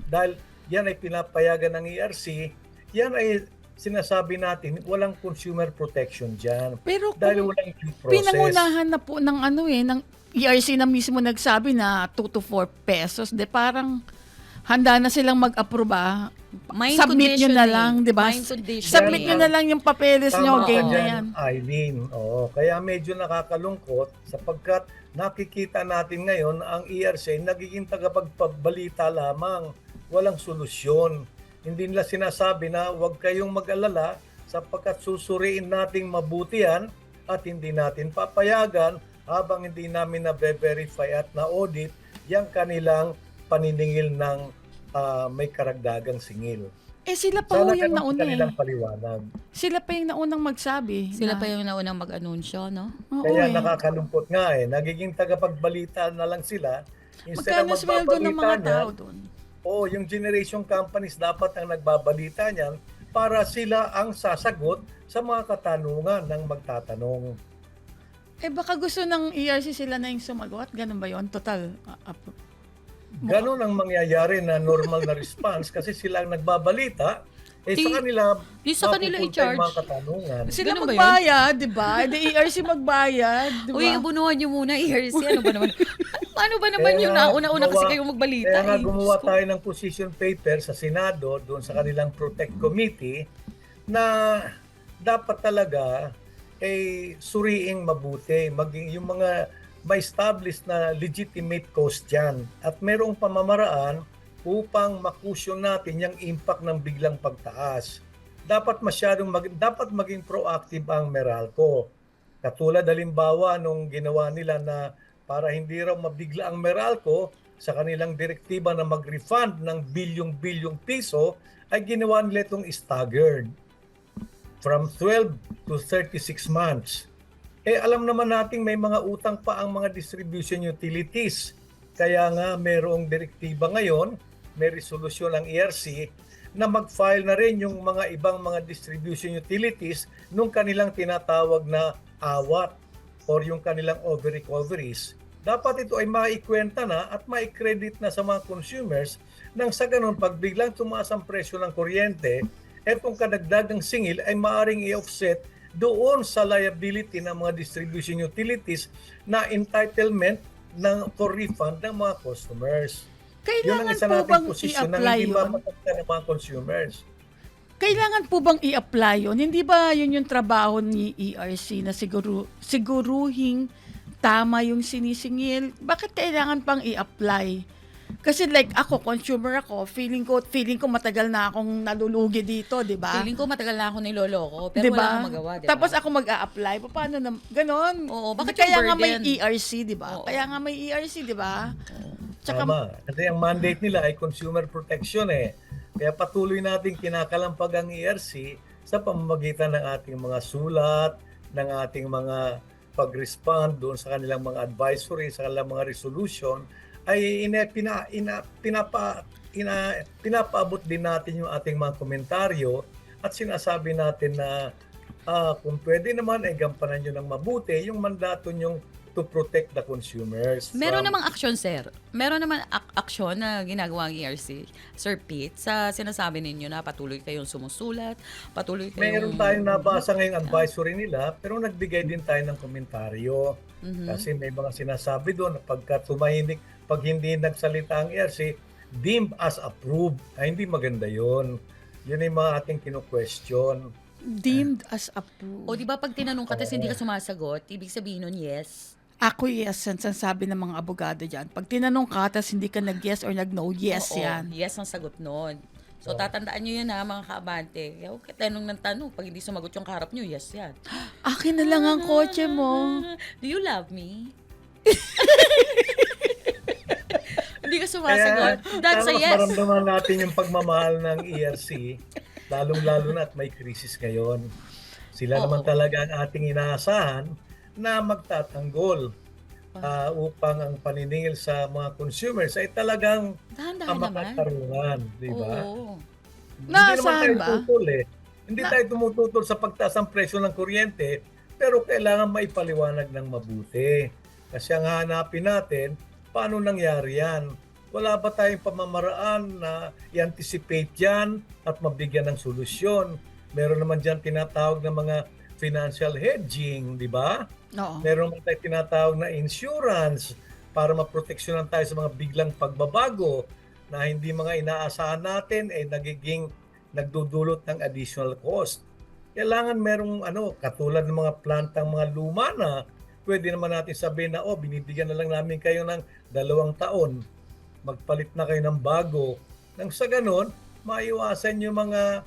dahil yan ay pinapayagan ng ERC, yan ay sinasabi natin, walang consumer protection dyan. Pero Dahil kung walang due process. pinangunahan na po ng ng ERC na mismo nagsabi na 2 to 4 pesos, parang handa na silang mag-aproba. Mind Submit nyo na conditioning. lang, di ba? Mind conditioning. Submit nyo na lang yung papeles nyo, Tama ka game na dyan, yan. Eileen. Oo, kaya medyo nakakalungkot sapagkat nakikita natin ngayon ang ERC nagiging tagapagpabalita lamang. Walang solusyon. Hindi nila sinasabi na huwag kayong mag-alala sapagkat susuriin nating mabuti yan at hindi natin papayagan habang hindi namin na-verify at na-audit yung kanilang paniningil ng may karagdagang singil. Sila pa Sana ho yung ganun nauna kanilang eh. paliwanag. Sila pa yung naunang magsabi. Sila na- pa yung naunang mag-anunsyo, no? Oo Kaya eh. nakakalungkot nga eh. Nagiging tagapagbalita na lang sila. Instead Magkano na sweldo ng magbabalita mga niyan, tao doon? yung generation companies dapat ang nagbabalita niyan para sila ang sasagot sa mga katanungan ng magtatanong. Baka gusto ng ERC sila na yung sumagot. Ganun ba yun? Total. Ganon ang mangyayari na normal na response kasi sila ang nagbabalita. Sa kanila, Yung sa kanila mapupunta yung i-charge. mga katanungan. Sila Ganun ba yun? magbayad, di ba? The ERC magbayad, di ba? Uy, abunuhan nyo muna, ERC. Ano ba naman? Paano ba naman Kaya yung nga nauna-una kasi gumawa- kayong magbalita? Kaya nga eh? gumawa Diyos ko. tayo ng position paper sa Senado doon sa kanilang Protect Committee na dapat talaga suriing mabuti, maging yung mga ma-establish na legitimate cause dyan. At merong pamamaraan upang makusyon natin yung impact ng biglang pagtaas. Dapat dapat maging proactive ang Meralco. Katulad halimbawa nung ginawa nila na para hindi raw mabigla ang Meralco sa kanilang direktiba na mag-refund ng bilyong-bilyong piso ay ginawa nila itong staggered from 12 to 36 months. Alam naman nating may mga utang pa ang mga distribution utilities. Kaya nga mayroong direktiba ngayon, may resolusyon ng ERC na mag-file na rin yung mga ibang mga distribution utilities nung kanilang tinatawag na awat or yung kanilang over-recoveries. Dapat ito ay maikwenta na at maikredit na sa mga consumers nang sa ganun pag biglang tumaas ang presyo ng kuryente, etong kadagdagang singil ay maaring i-offset doon sa liability ng mga distribution utilities na entitlement for refund ng mga customers. Yun ang Kailangan isa po nating bang posisyon na i-apply hindi yun? mapapagta ng mga consumers. Kailangan po bang i-apply yun? Hindi ba yun yung trabaho ni ERC na siguruhing tama yung sinisingil? Bakit kailangan pang i-apply? Kasi like ako, consumer ako, feeling ko matagal na akong nalulugi dito, di ba? Feeling ko matagal na ako niloloko, pero Diba? wala akong magawa, diba? Tapos ako mag-a-apply. Paano na? Ganon. Oo, bakit Kaya yung nga may burden? ERC, di ba? Oo. Kaya nga may ERC, di ba? Tsaka, Tama. Kasi ang mandate nila ay consumer protection eh. Kaya patuloy natin kinakalampag ang ERC sa pamamagitan ng ating mga sulat, ng ating mga pag-respond doon sa kanilang mga advisory, sa kanilang mga resolution, ay pinapaabot din natin yung ating mga komentaryo at sinasabi natin na kung pwede naman ay gampanan nyo ng mabuti yung mandato nyong to protect the consumers. Meron from- namang action, sir. Meron naman aksyon na ginagawa ng ERC, Sir Pete, sa sinasabi ninyo na patuloy kayong sumusulat, patuloy kayong... Meron tayong nabasa ngayong advisory nila, pero nagbigay din tayo ng komentaryo. Kasi may mga sinasabi doon na pagka tumahimik, pag hindi nagsalita ang ERC, deemed as approved. Ay, hindi maganda yon. Yun ay mga ating kino-question. deemed as approved. O di ba pag tinanong ka tapos hindi ka sumasagot, ibig sabihin nun yes? Ako yes, yan sabi ng mga abogado dyan. Pag tinanong ka, tas hindi ka nag-yes or nag-no, yes Oo, yan. yes ang sagot nun. So tatandaan nyo yun ha, mga kaabante. Kaya okay, tanong ng tanong. Pag hindi sumagot yung kaharap nyo, yes yan. Akin na lang ang kotse mo. Do you love me? Hindi ka sumasagot. That's a sana yes. maramdaman natin yung pagmamahal ng ERC, lalong-lalo na at may krisis ngayon. Sila Oo. naman talaga ang ating inaasahan na magtatanggol upang ang paniningil sa mga consumers ay talagang Dahan-dahan naman. makatarungan, di ba? Oo. Hindi naman Nasaan tayo ba? tutol eh. Hindi tayo tumututol sa pagtaas ng presyo ng kuryente, pero kailangan maipaliwanag ng mabuti. Kasi ang hanapin natin, paano nangyari yan? Wala ba tayong pamamaraan na i-anticipate yan at mabigyan ng solusyon? Meron naman dyan tinatawag na mga financial hedging, di ba? Oo. Meron naman tayong tinatawag na insurance para maproteksyonan tayo sa mga biglang pagbabago na hindi mga inaasahan natin nagdudulot ng additional cost. Kailangan merong katulad ng mga plantang mga luma na pwede naman natin sabihin na binibigyan na lang namin kayo ng 2 taon. Magpalit na kayo ng bago. Nang sa ganun, maiwasan yung mga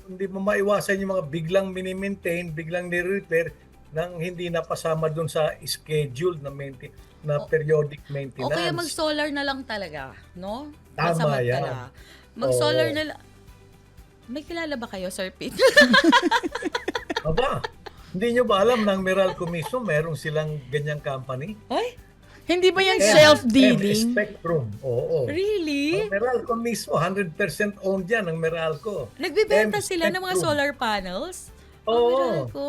hindi mo maiwasan yung mga biglang mini-maintain, biglang ni-repair nang hindi napasama doon sa schedule na periodic maintenance. O kaya mag-solar na lang talaga, no? Tama Samantala. yan. Mag-solar Oo. na lang. May kilala ba kayo, Sir Pete? Aba, hindi nyo ba alam ng Meralco mismo, meron silang ganyang company? Ay, Hindi ba yan M self-dealing? Spectrum, oo. really? Ang Meralco mismo, 100% owned yan ang Meralco. Nagbibenta M sila ng mga Spectrum. solar panels? Oo. Meralco.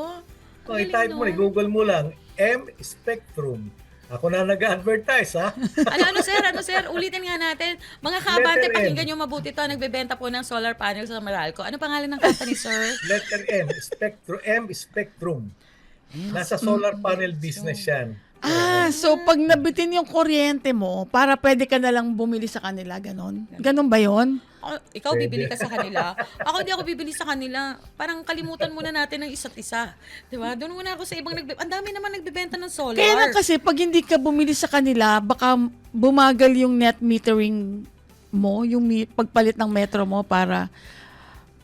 Oh, i-type mo, i-google mo lang, M Spectrum. Ako na nag-advertise, ha? Ano, sir? Ulitin nga natin. Mga kaabante, Letter M. pakinggan nyo mabuti to. Nagbebenta po ng solar panels sa Meralco. Ano pangalan ng company, sir? Letter M, Spectrum. Nasa solar panel business yan. So pag nabitin yung kuryente mo, para pwede ka na lang bumili sa kanila, ganon? Ganon ba yon? Ikaw Pwede. bibili ka sa kanila. Ako hindi ako bibili sa kanila. Parang kalimutan muna natin ng isa't isa. Di ba? Doon muna ako sa ibang ang dami naman nagbebenta ng solar. Kaya lang kasi pag hindi ka bumili sa kanila, baka bumagal yung net metering mo, yung pagpalit ng metro mo para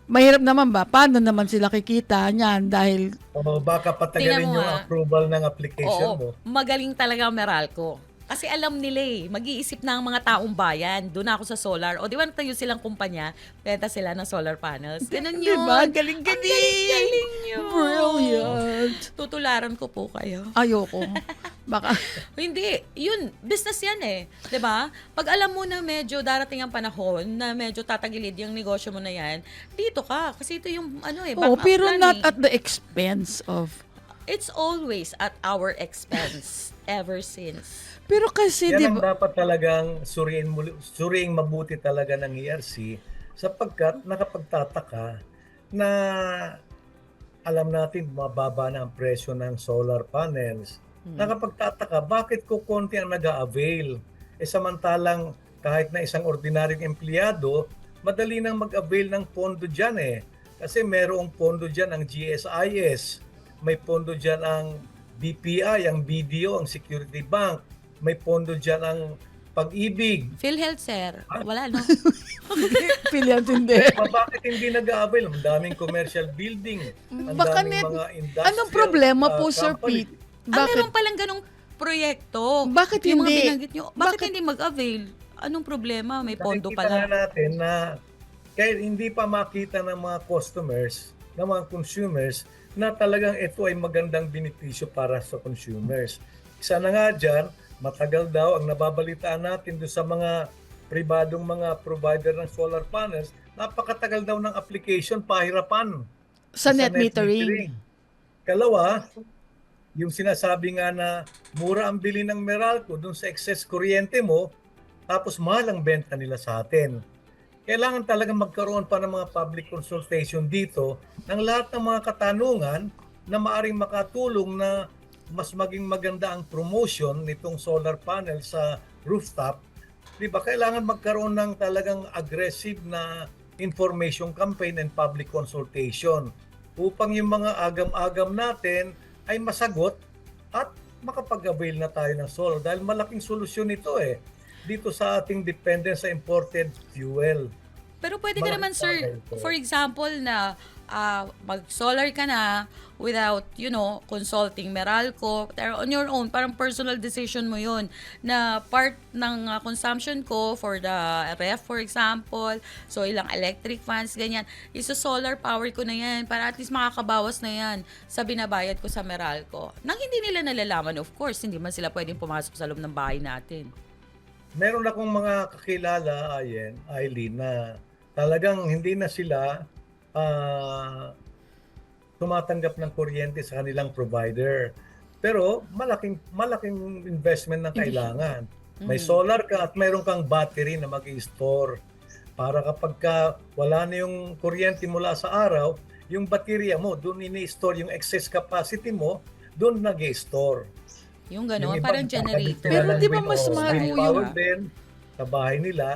mahirap naman ba? Paano naman sila kikita niyan dahil O baka patagalin Tingnan mo, yung approval ng application mo. Oo, magaling talaga ang Meralco. Kasi alam nila mag-iisip na ang mga taong bayan. Doon ako sa solar. O di ba nagtayo silang kumpanya, benta sila ng solar panels. Ganun yun. Diba? Galing-galing. Ang galing yun. Brilliant. Tutularan ko po kayo. Ayoko. Baka Hindi, yun, business yan eh. 'Di ba? Pag alam mo na medyo darating ang panahon na medyo tatagilid yung negosyo mo na yan, dito ka. Kasi ito yung Oo, backup pero plan not eh. at the expense of... It's always at our expense ever since. Pero kasi, di Yan ang ba? dapat talagang suriing mabuti talaga ng ERC sapagkat nakapagtataka na alam natin mababa na ang presyo ng solar panels. Nakapagtataka, bakit ko konti ang nag-a-avail? Samantalang kahit na isang ordinaryong empleyado, madali nang mag-avail ng pondo dyan eh. Kasi merong pondo dyan ang GSIS, may pondo dyan ang BPI, ang BDO, ang Security Bank, may pondo dyan ang Pag-ibig. PhilHealth, sir. Wala, no? Pilihan hindi. Bakit hindi nag-a-avail? Ang daming commercial building, ang Baka daming net- mga industrial Anong problema po, Sir company. Pete? Meron Bakit? palang ganong proyekto. Bakit Yung mga hindi? binanggit nyo. Bakit Bakit- hindi mag-avail? Anong problema? May pondo Nakikita pala. na natin na kahit hindi pa makita ng mga customers, ng mga consumers, na talagang ito ay magandang benepisyo para sa consumers. Isa na nga dyan, matagal daw ang nababalitaan natin doon sa mga pribadong mga provider ng solar panels, napakatagal daw ng application, pahirapan. Sa net metering. Kalawa, yung sinasabi nga na mura ang bili ng Meralco doon sa excess kuryente mo, tapos mahal ang benta nila sa atin. Kailangan talaga magkaroon pa ng mga public consultation dito ng lahat ng mga katanungan na maaring makatulong na mas maging maganda ang promotion nitong solar panel sa rooftop. Di ba? Kailangan magkaroon ng talagang aggressive na information campaign and public consultation upang yung mga agam-agam natin ay masagot at makapag-avail na tayo ng solar dahil malaking solusyon ito dito sa ating dependence sa imported fuel. Pero pwede ka Malaking naman, sir, bagay ito. for example, na mag-solar ka na without, consulting Meralco. Pero on your own, parang personal decision mo yun na part ng consumption ko for the ref, for example, so ilang electric fans, ganyan, iso-solar power ko na yan para at least makakabawas na yan sa binabayad ko sa Meralco. Nang hindi nila nalalaman, of course, hindi man sila pwedeng pumasok sa loob ng bahay natin. Meron akong mga kakilala, Eileen, na talagang hindi na sila tumatanggap ng kuryente sa kanilang provider. Pero malaking investment na kailangan. May solar ka at mayroon kang battery na mag-i-store para kapag wala na yung kuryente mula sa araw, yung baterya mo, doon ini-store yung excess capacity mo, doon nag-i-store. Yung gano'n, Yung parang ibang generator. Pero kakabit di nila ba ng mas wind mahal power yung- din sa bahay nila.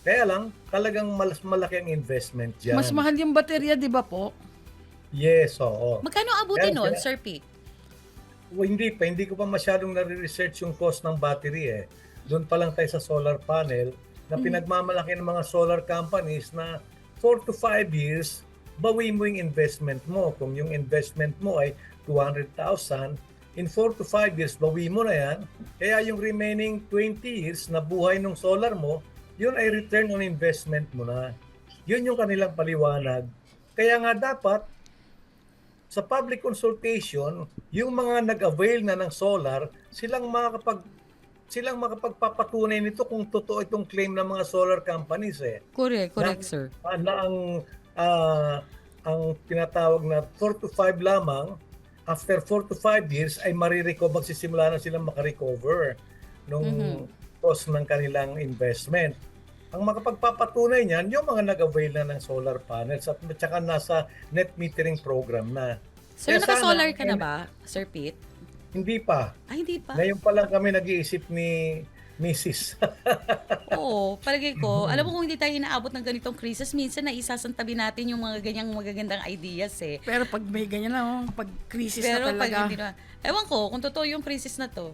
Kaya lang, talagang malaki ang investment dyan. Mas mahal yung baterya, di ba po? Yes, oo. Magkano abutin Kaya- nun, kaya- Sir Pete? Hindi ko pa masyadong nare-research yung cost ng battery Doon pa lang tayo sa solar panel na pinagmamalaki ng mga solar companies na 4 to 5 years, bawi mo yung investment mo. Kung yung investment mo ay 200,000, in 4 to 5 years, bawi mo na yan. Kaya yung remaining 20 years na buhay ng solar mo, yun ay return on investment mo na. Yun yung kanilang paliwanag. Kaya nga dapat sa public consultation, yung mga nag-avail na ng solar, silang makapagpapatunay nito kung totoo itong claim ng mga solar companies eh. Correct, sir. Na ang tinatawag na 4 to 5 lamang, after 4 to 5 years ay magsisimula na silang makarecover nung cost ng kanilang investment. Ang makapagpapatunay niyan, yung mga nag-avail na ng solar panels at saka nasa net metering program na. Sir, Kaya naka-solar sana, ka na ba, Sir Pete? Hindi pa. Ay, hindi pa. Ngayon pa lang kami nag-iisip ni Mrs. Oo, palagay ko. Alam mo kung hindi tayo inaabot ng ganitong krisis, minsan naisasantabi natin yung mga ganyang magagandang ideas eh. Pero pag may ganyan na, pag crisis Pero na pag talaga. hindi na, ewan ko kung totoo yung crisis na to.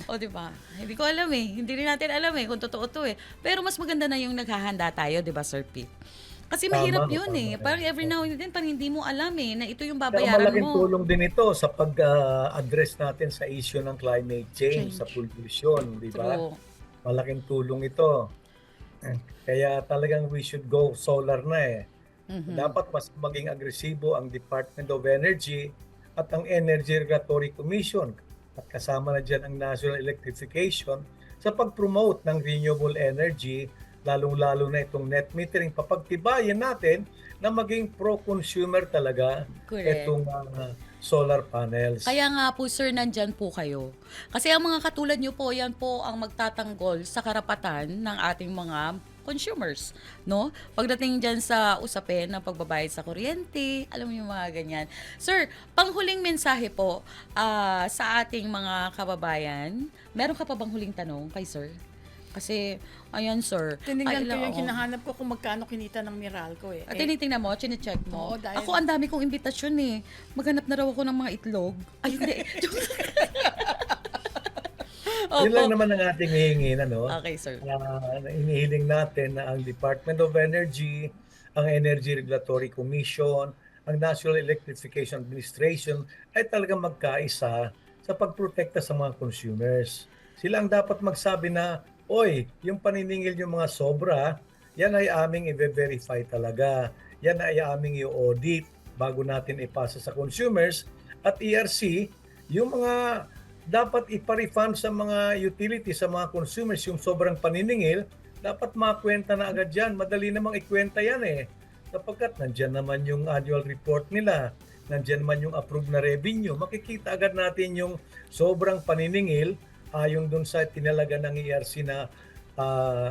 O, di ba? Hindi ko alam eh. Hindi rin natin alam eh kung totoo to eh. Pero mas maganda na yung naghahanda tayo, di ba, Sir Pete? Kasi mahirap yun eh. Parang every now and then, parang hindi mo alam eh, na ito yung Pero babayaran malaking mo. tulong din ito sa pag-address natin sa issue ng climate change, sa pollution, di ba? True. Malaking tulong ito. Kaya talagang we should go solar na eh. Dapat mas maging agresibo ang Department of Energy at ang Energy Regulatory Commission at kasama na dyan ang National Electrification sa pag-promote ng renewable energy, lalong-lalo na itong net metering. Papagtibayan natin na maging pro-consumer talaga Correct. itong solar panels. Kaya nga po sir, nandyan po kayo. Kasi ang mga katulad nyo po, yan po ang magtatanggol sa karapatan ng ating mga consumers, no? Pagdating dyan sa usapin ng pagbabayad sa kuryente, alam mo yung mga ganyan. Sir, panghuling mensahe po sa ating mga kababayan. Meron ka pa bang huling tanong kay sir? Kasi, ayan sir. Tinignan ko yung oo. hinahanap ko kung magkano kinita ng Meralco eh. At tinitingnan mo, chinecheck mo. Oo, dahil- Ako, ang dami kong imbitasyon eh. Maghanap na raw ako ng mga itlog. Ay, hindi. Yun lang Opo. naman ang ating hihingin, ano? Okay, sir. Inihiling natin na ang Department of Energy, ang Energy Regulatory Commission, ang National Electrification Administration ay talagang magkaisa sa pagprotekta sa mga consumers. Sila ang dapat magsabi na, oy, yung paniningil yung mga sobra, yan ay aming i-verify talaga. Yan ay aming i-audit bago natin ipasa sa consumers. At ERC, yung mga dapat ipa-refund sa mga utilities, sa mga consumers, yung sobrang paniningil, dapat makwenta na agad yan. Madali namang ikwenta yan eh. Sapagkat nandyan naman yung annual report nila, nandyan naman yung approved na revenue. Makikita agad natin yung sobrang paniningil ayon dun sa tinalaga ng ERC na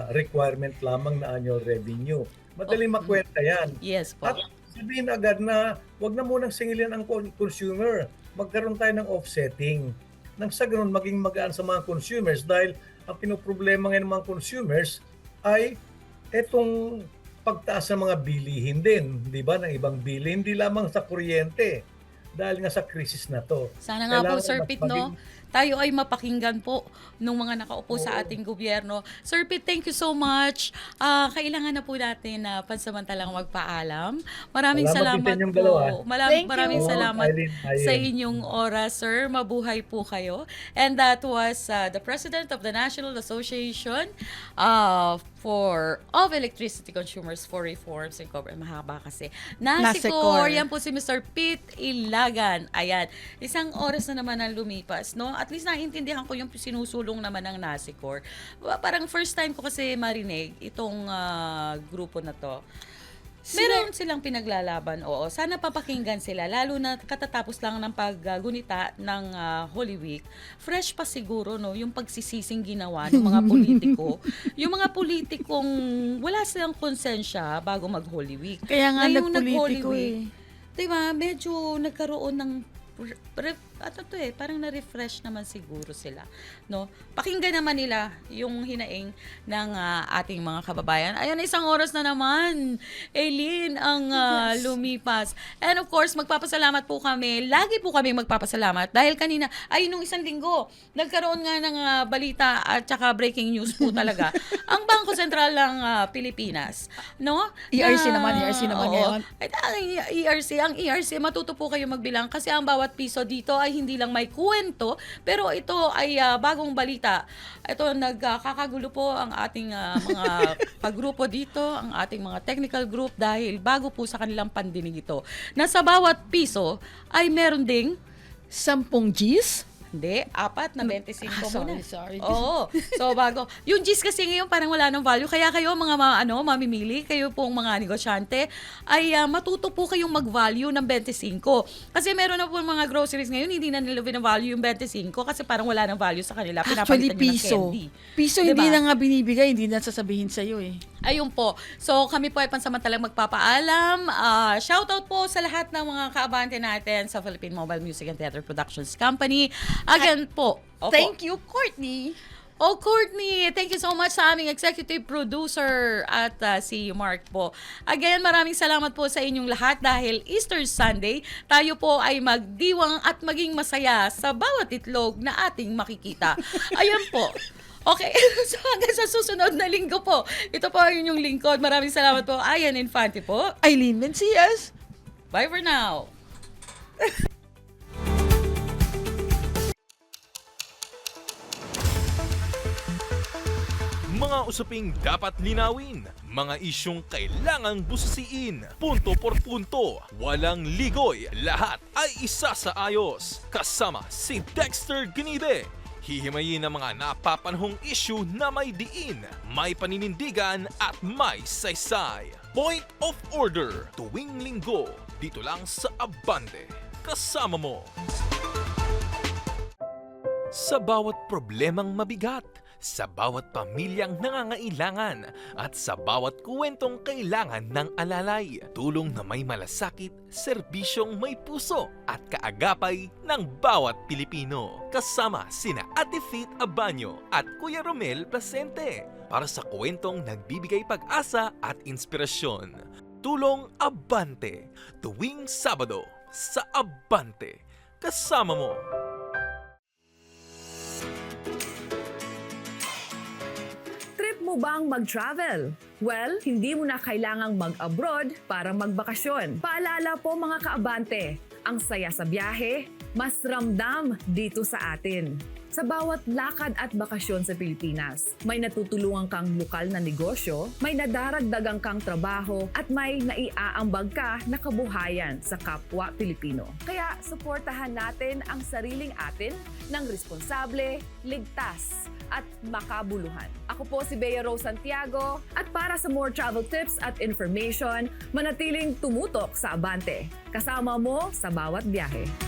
requirement lamang na annual revenue. Madali makwenta yan. Yes po. At sabihin agad na wag na munang singilin ang consumer. Magkaroon tayo ng offsetting. Nang sa ganun maging magaan sa mga consumers dahil ang pinoproblema ngayon ng mga consumers ay etong pagtaas ng mga bilihin din, di ba? Ng ibang bili, hindi lamang sa kuryente dahil nga sa krisis na to. Sana nga po, Kailangan Sir mas Pete, no? maging- Tayo ay mapakinggan po nung mga nakaupo sa ating gobyerno. Sir Pete, thank you so much. Kailangan na po natin na pansamantalang magpaalam. Maraming Salamat din salamat sa inyong po. dalawa. Thank you. Maraming salamat Eileen, sa inyong oras, sir. Mabuhay po kayo. And that was the President of the National Association of Electricity Consumers for Reforms and Mahaba kasi. Nasicor. Yan po si Mr. Pete Ilagan. Ayan. Isang oras na naman ang lumipas, no? At least naiintindihan ko yung sinusulong naman ng Nasicor. Parang first time ko kasi marinig itong grupo na to. Meron silang pinaglalaban, oo. Sana papakinggan sila, lalo na katatapos lang ng paggunita ng Holy Week. Fresh pa siguro, no, yung pagsisising ginawa ng mga politiko. Yung mga politikong wala silang konsensya bago mag-Holy Week. Kaya nga Ngayong nagpolitiko nag-Holy Week, diba, medyo nagkaroon ng parang na-refresh naman siguro sila, no? Pakinggan naman nila yung hinaing ng ating mga kababayan. Ayan, isang oras na naman, Eileen, ang lumipas. And of course, magpapasalamat po kami. Lagi po kami magpapasalamat dahil kanina, nung isang linggo, nagkaroon nga ng balita at saka breaking news po talaga. Ang Bangko Sentral ng Pilipinas, no? ERC naman oo. ngayon. Ang ERC, matuto po kayo magbilang kasi ang bawat piso dito ay ay hindi lang may kwento, pero ito ay bagong balita. Ito, nagkakagulo po ang ating mga kagrupo dito, ang ating mga technical group dahil bago po sa kanilang pandinig ito. Na sa bawat piso ay meron ding 10 Gs? hindi, 4 na 25 muna. Sorry. Oo. So, bago. Yung G's kasi ngayon parang wala ng value. Kaya kayo, mga mamimili, kayo pong mga negosyante, ay matuto po kayong mag-value ng 25. Kasi meron na po mga groceries ngayon, hindi na nila value yung 25 kasi parang wala ng value sa kanila. Actually, Pinapalitan nila ng piso. candy. Piso Diba? hindi na nga binibigay, hindi na sasabihin sa'yo eh. Ayun po. So, kami po ay pansamantalang magpapaalam. Shoutout po sa lahat ng mga kaabante natin sa Philippine Mobile Music and Theater Productions Company. Again po. Opo. Thank you, Courtney. Oh, Courtney, thank you so much sa aming executive producer at si Mark po. Again, maraming salamat po sa inyong lahat dahil Easter Sunday, tayo po ay magdiwang at maging masaya sa bawat itlog na ating makikita. Ayan po. Okay, so hanggang sa susunod na linggo po. Ito po ang inyong lingkod. Maraming salamat po. Ayan Infante po. Eileen Mencias. Bye for now. Mga usaping dapat linawin, mga isyong kailangang busisiin, punto por punto, walang ligoy, lahat ay isa sa ayos. Kasama si Dexter Gnide. Hihimayin ang mga napapanahong issue na may diin, may paninindigan at may saysay. Point of Order, tuwing linggo, dito lang sa Abante. Kasama mo. Sa bawat problemang mabigat, sa bawat pamilyang nangangailangan at sa bawat kwentong kailangan ng alalay, tulong na may malasakit, serbisyong may puso at kaagapay ng bawat Pilipino. Kasama sina Ate Faith Abanyo at Kuya Romel Placente para sa kwentong nagbibigay pag-asa at inspirasyon. Tulong Abante, tuwing Sabado sa Abante. Kasama mo. Trip mo bang mag-travel? Well, hindi mo na kailangang mag-abroad para magbakasyon. Paalala po mga kaabante, ang saya sa biyahe, mas ramdam dito sa atin. Sa bawat lakad at bakasyon sa Pilipinas, may natutulungan kang lokal na negosyo, may nadaragdagang kang trabaho, at may naiaambag ka na kabuhayan sa kapwa Pilipino. Kaya suportahan natin ang sariling atin ng responsable, ligtas, at makabuluhan. Ako po si Bea Rose Santiago at para sa more travel tips at information, manatiling tumutok sa Abante. Kasama mo sa bawat biyahe.